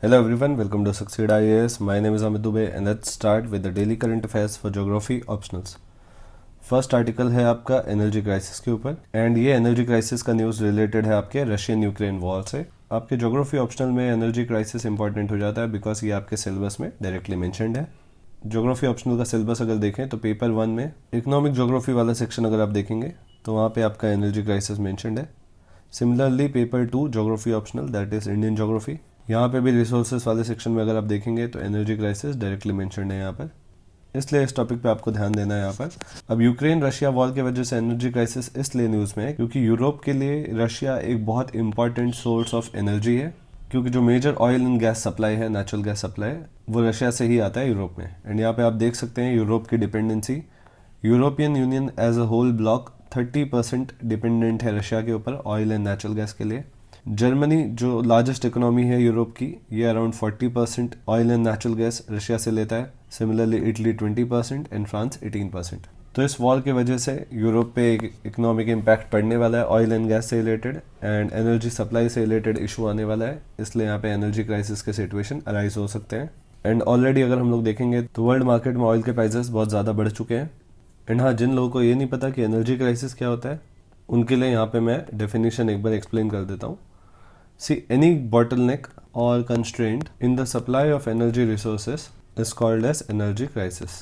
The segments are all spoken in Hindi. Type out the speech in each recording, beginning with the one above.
Hello everyone, welcome to Succeed IAS. My name is Amit Dubey and let's start with the daily current affairs for geography optionals. First article है आपका एनर्जी क्राइसिस के ऊपर एंड ये एनर्जी क्राइसिस का न्यूज़ रिलेटेड है आपके रशियन यूक्रेन वॉर से। आपके ज्योग्राफी ऑप्शनल में एनर्जी क्राइसिस इंपॉर्टेंट हो जाता है बिकॉज ये आपके सिलेबस में डायरेक्टली मेंशन्ड है। ज्योग्राफी ऑप्शनल का सिलेबस अगर देखें तो पेपर 1 में इकोनॉमिक ज्योग्राफी वाला सेक्शन अगर आप देखेंगे तो वहाँ पे आपका एनर्जी क्राइसिस मेंशन्ड है। Similarly paper 2 geography optional that is Indian geography, यहाँ पे भी रिसोर्सेज वाले सेक्शन में अगर आप देखेंगे तो एनर्जी क्राइसिस डायरेक्टली मेंशन्ड है यहाँ पर, इसलिए इस टॉपिक पे आपको ध्यान देना है यहाँ पर। अब यूक्रेन रशिया वॉर की वजह से एनर्जी क्राइसिस इसलिए न्यूज़ में है क्योंकि यूरोप के लिए रशिया एक बहुत इंपॉर्टेंट सोर्स ऑफ एनर्जी है, क्योंकि जो major oil and gas supply है, नेचुरल गैस सप्लाई, वो रशिया से ही आता है यूरोप में। एंड यहाँ पे आप देख सकते हैं यूरोप की dependency, European Union as a whole bloc 30% dependent है रशिया के ऊपर ऑयल एंड नेचुरल गैस के लिए। जर्मनी जो लार्जेस्ट इकोनॉमी है यूरोप की, ये around 40% oil and natural gas Russia से लेता है। Similarly Italy 20% and France 18%। तो इस वॉर की वजह से यूरोप पे एक इकोनॉमिक इम्पैक्ट पड़ने वाला है ऑयल एंड गैस से रिलेटेड एंड एनर्जी सप्लाई से रिलेटेड इशू आने वाला है, इसलिए यहाँ पे एनर्जी क्राइसिस के सिचुएशन अराइज हो सकते हैं। एंड ऑलरेडी अगर हम लोग देखेंगे तो वर्ल्ड मार्केट में ऑयल के प्राइसेस बहुत ज़्यादा बढ़ चुके हैं। एंड हाँ, जिन लोगों को ये नहीं पता कि एनर्जी क्राइसिस क्या होता है, उनके लिए यहाँ पे मैं डेफिनेशन एक बार एक्सप्लेन कर देता हूँ। See, any bottleneck or constraint in the supply of energy resources is called as energy crisis.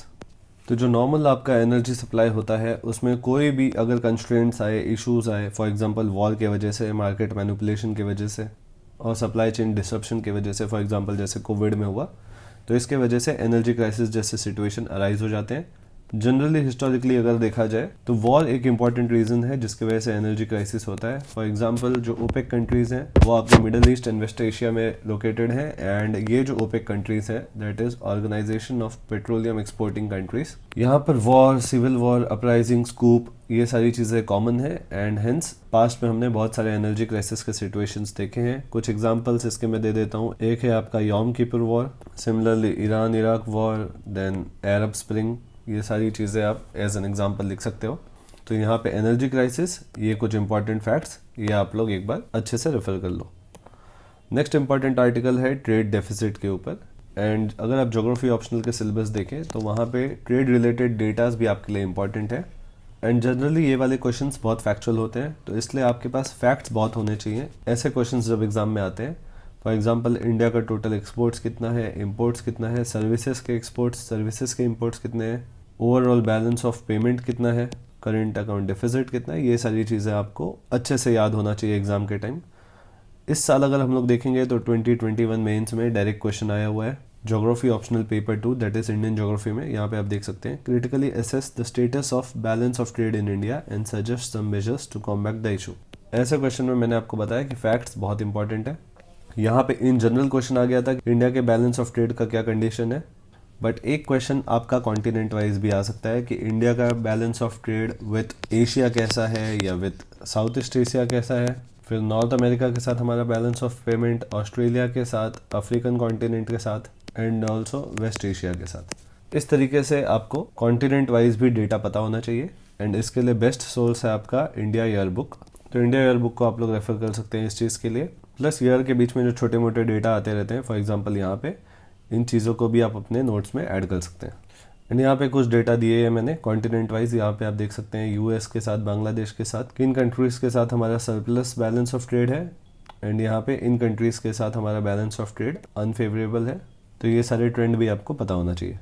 तो जो नॉर्मल आपका एनर्जी सप्लाई होता है उसमें कोई भी अगर कंस्ट्रेंट्स आए, इश्यूज आए, फॉर एग्जांपल वॉर के वजह से, मार्केट मैनिपुलेशन की वजह से और सप्लाई चेन डिसरप्शन की वजह से, फॉर एग्जांपल जैसे कोविड में हुआ, तो इसके वजह से एनर्जी क्राइसिस जैसे सिचुएशन अराइज हो जाते हैं। जनरली हिस्टोरिकली अगर देखा जाए तो वॉर एक इंपॉर्टेंट रीजन है जिसकी वजह से एनर्जी क्राइसिस होता है। फॉर एग्जांपल जो ओपेक कंट्रीज हैं वो आपके middle east and west Asia में लोकेटेड हैं एंड ये जो ओपेक कंट्रीज है that is organization of petroleum exporting countries. यहाँ पर war, civil war, uprising, scoop, ये सारी चीज़ें कॉमन है एंड हेंस पास्ट में हमने बहुत सारे एनर्जी क्राइसिस के सिचुएशंस देखे हैं। कुछ एग्जांपल्स इसके मैं दे देता हूँ। एक है आपका Yom Kippur war, similarly Iran Iraq war, then Arab spring, ये सारी चीज़ें आप एज एन एग्जांपल लिख सकते हो। तो यहाँ पे एनर्जी क्राइसिस, ये कुछ इंपॉर्टेंट फैक्ट्स, ये आप लोग एक बार अच्छे से रेफर कर लो। नेक्स्ट इंपॉर्टेंट आर्टिकल है ट्रेड डेफिसिट के ऊपर एंड अगर आप ज्योग्राफी ऑप्शनल के सिलेबस देखें तो वहाँ पे ट्रेड रिलेटेड डेटाज भी आपके लिए इंपॉर्टेंट है एंड जनरली ये वाले क्वेश्चंस बहुत फैक्चुअल होते हैं, तो इसलिए आपके पास फैक्ट्स बहुत होने चाहिए ऐसे क्वेश्चंस जब एग्जाम में आते हैं। फॉर एग्जांपल इंडिया का टोटल एक्सपोर्ट्स कितना है, इंपोर्ट्स कितना है, सर्विसेज के एक्सपोर्ट्स, सर्विसेज के इंपोर्ट्स कितने हैं, ओवरऑल बैलेंस ऑफ पेमेंट कितना है, करंट अकाउंट डेफिसिट कितना है, ये सारी चीज़ें आपको अच्छे से याद होना चाहिए एग्जाम के टाइम। इस साल अगर हम लोग देखेंगे तो 2021 मेंस में डायरेक्ट क्वेश्चन आया हुआ है geography optional paper 2 that is Indian geography में। यहाँ पे आप देख सकते हैं, critically assess the status of balance of trade in India and suggest some measures to combat the issue. ऐसे क्वेश्चन में मैंने आपको बताया कि फैक्ट्स बहुत इंपॉर्टेंट है। यहाँ पे इन जनरल क्वेश्चन आ गया था कि इंडिया के बैलेंस ऑफ ट्रेड का क्या कंडीशन है, बट एक क्वेश्चन आपका कॉन्टिनेंट वाइज भी आ सकता है कि इंडिया का balance of trade with Asia कैसा है या विथ साउथ ईस्ट एशिया कैसा है, फिर नॉर्थ अमेरिका के साथ हमारा बैलेंस ऑफ पेमेंट, ऑस्ट्रेलिया के साथ, अफ्रीकन कॉन्टिनेंट के साथ एंड ऑल्सो वेस्ट एशिया के साथ। इस तरीके से आपको कॉन्टिनेंट वाइज भी डेटा पता होना चाहिए एंड इसके लिए बेस्ट सोर्स है आपका इंडिया ईयर बुक। तो इंडिया ईयर बुक को आप लोग रेफर कर सकते हैं इस चीज़ के लिए। प्लस ईयर के बीच में जो छोटे मोटे डेटा आते रहते हैं, फॉर एग्जाम्पल यहाँ पे इन चीज़ों को भी आप अपने नोट्स में ऐड कर सकते हैं। एंड यहाँ पे कुछ डेटा दिए हैं मैंने कॉन्टिनेंट वाइज। यहाँ पे आप देख सकते हैं यूएस के साथ, बांग्लादेश के साथ, किन कंट्रीज़ के साथ हमारा सरप्लस बैलेंस ऑफ ट्रेड है एंड यहाँ पे इन कंट्रीज़ के साथ हमारा बैलेंस ऑफ ट्रेड अनफेवरेबल है। तो ये सारे ट्रेंड भी आपको पता होना चाहिए।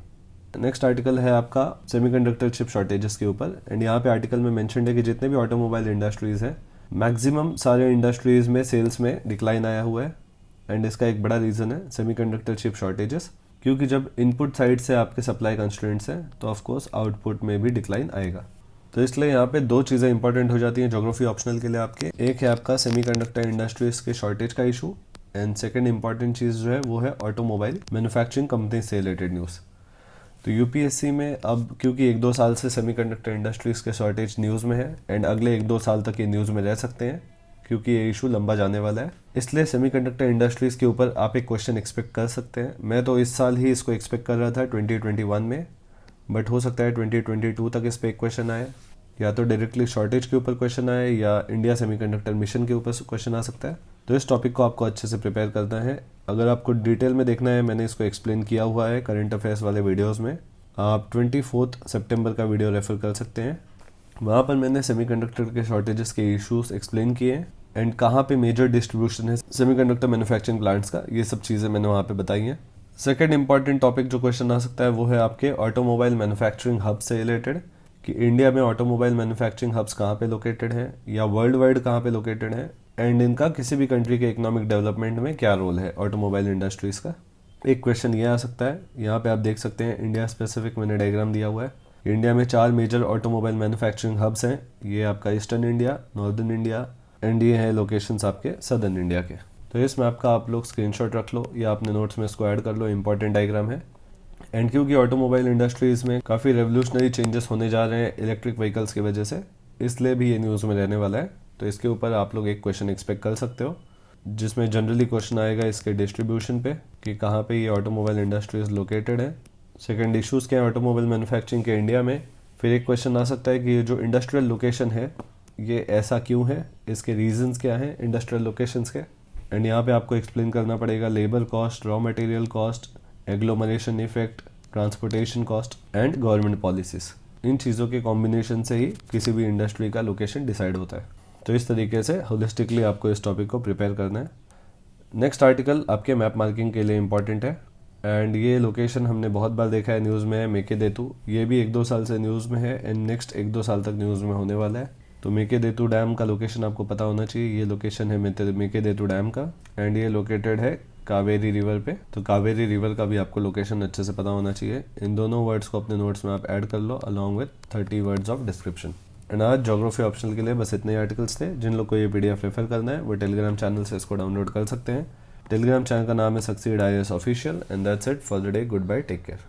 नेक्स्ट आर्टिकल है आपका सेमीकंडक्टर चिप शॉर्टेजेस के ऊपर एंड यहाँ पे आर्टिकल में मेंशन्ड है कि जितने भी ऑटोमोबाइल इंडस्ट्रीज़ हैं, मैक्सिमम सारे इंडस्ट्रीज़ में सेल्स में डिक्लाइन आया हुआ है एंड इसका एक बड़ा रीज़न है सेमीकंडक्टर चिप शॉर्टेजेस, क्योंकि जब इनपुट साइड से आपके सप्लाई कंस्ट्रेंट्स हैं तो ऑफकोर्स आउटपुट में भी डिक्लाइन आएगा। तो इसलिए यहाँ पे दो चीज़ें इंपॉर्टेंट हो जाती हैं ज्योग्राफी ऑप्शनल के लिए आपके। एक है आपका सेमीकंडक्टर इंडस्ट्रीज के शॉर्टेज का इशू एंड सेकंड इंपॉर्टेंट चीज़ जो है वो है ऑटोमोबाइल मैन्युफैक्चरिंग कंपनी से रिलेटेड न्यूज़। तो यूपीएससी में अब क्योंकि 1-2 साल से सेमीकंडक्टर इंडस्ट्रीज के शॉर्टेज न्यूज़ में है एंड अगले 1-2 साल तक ये न्यूज़ में रह सकते हैं क्योंकि ये इशू लंबा जाने वाला है, इसलिए सेमीकंडक्टर इंडस्ट्रीज़ के ऊपर आप एक क्वेश्चन एक्सपेक्ट कर सकते हैं। मैं तो इस साल ही इसको एक्सपेक्ट कर रहा था 2021 में, बट हो सकता है 2022 तक इस पर एक क्वेश्चन आए, या तो डायरेक्टली शॉर्टेज के ऊपर क्वेश्चन आए या इंडिया सेमीकंडक्टर मिशन के ऊपर क्वेश्चन आ सकता है। तो इस टॉपिक को आपको अच्छे से प्रिपेयर करना है। अगर आपको डिटेल में देखना है, मैंने इसको एक्सप्लेन किया हुआ है करंट अफेयर्स वाले वीडियोस में। आप 24 सितंबर का वीडियो रेफर कर सकते हैं। वहाँ पर मैंने सेमीकंडक्टर के शॉर्टेजेस के इश्यूज एक्सप्लेन किए हैं एंड कहाँ पे मेजर डिस्ट्रीब्यूशन है सेमीकंडक्टर मैन्युफैक्चरिंग प्लांट्स का, ये सब चीज़ें मैंने वहाँ पे बताई हैं। सेकंड इंपॉर्टेंट टॉपिक जो क्वेश्चन आ सकता है वो है आपके ऑटोमोबाइल मैन्युफैक्चरिंग हब से रिलेटेड, कि इंडिया में ऑटोमोबाइल मैन्युफैक्चरिंग हब्स कहाँ पे लोकेटेड है या वर्ल्ड वाइड कहाँ पे लोकेटेड है एंड इनका किसी भी कंट्री के इकोनॉमिक डेवलपमेंट में क्या रोल है ऑटोमोबाइल इंडस्ट्रीज़ का। एक क्वेश्चन ये आ सकता है, यहाँ पे आप देख सकते हैं इंडिया स्पेसिफिक मैंने डायग्राम दिया हुआ है। इंडिया में 4 मेजर ऑटोमोबाइल मैन्युफैक्चरिंग हब्स हैं। ये आपका eastern India, northern India and ये है लोकेशंस आपके सदर्न इंडिया के। तो इसमें आपका आप लोग स्क्रीनशॉट रख लो या अपने नोट्स में इसको ऐड कर लो, इंपॉर्टेंट डायग्राम है। एंड क्योंकि ऑटोमोबाइल इंडस्ट्रीज़ में काफ़ी रेवोल्यूशनरी चेंजेस होने जा रहे हैं इलेक्ट्रिक व्हीकल्स की वजह से, इसलिए भी ये न्यूज़ में रहने वाला है। तो इसके ऊपर आप लोग एक क्वेश्चन एक्सपेक्ट कर सकते हो, जिसमें जनरली क्वेश्चन आएगा इसके डिस्ट्रीब्यूशन पे कि कहाँ पे ये ऑटोमोबाइल इंडस्ट्रीज लोकेटेड है। सेकंड इश्यूज़ क्या है ऑटोमोबाइल मैन्युफैक्चरिंग के इंडिया में। फिर एक क्वेश्चन आ सकता है कि ये जो इंडस्ट्रियल लोकेशन है ये ऐसा क्यों है, इसके रीजंस क्या हैं इंडस्ट्रियल लोकेशंस के। एंड यहाँ पे आपको एक्सप्लेन करना पड़ेगा labour cost, raw material cost, agglomeration effect, transportation cost and government policies. इन चीज़ों के कॉम्बिनेशन से ही किसी भी इंडस्ट्री का लोकेशन डिसाइड होता है। तो इस तरीके से होलिस्टिकली आपको इस टॉपिक को प्रिपेयर करना है। नेक्स्ट आर्टिकल आपके मैप मार्किंग के लिए इंपॉर्टेंट है एंड ये लोकेशन हमने बहुत बार देखा है न्यूज़ में है, मेकेदेतु। ये भी 1-2 साल से न्यूज़ में है एंड नेक्स्ट 1-2 साल तक न्यूज़ में होने वाला है। तो मेकेदेतु डैम का लोकेशन आपको पता होना चाहिए। ये लोकेशन है मेकेदेतु डैम का एंड ये लोकेटेड है कावेरी रिवर पे। तो कावेरी रिवर का भी आपको लोकेशन अच्छे से पता होना चाहिए। इन दोनों वर्ड्स को अपने नोट्स में आप ऐड कर लो along with 30 words of description. And आज ज्योग्राफी ऑप्शनल के लिए बस इतने आर्टिकल्स थे। जिन लोग को ये PDF रेफर करना है वो टेलीग्राम चैनल से इसको डाउनलोड कर सकते हैं। टेलीग्राम चैनल का नाम है succeed IAS official and that's it for the day. Good bye, take care.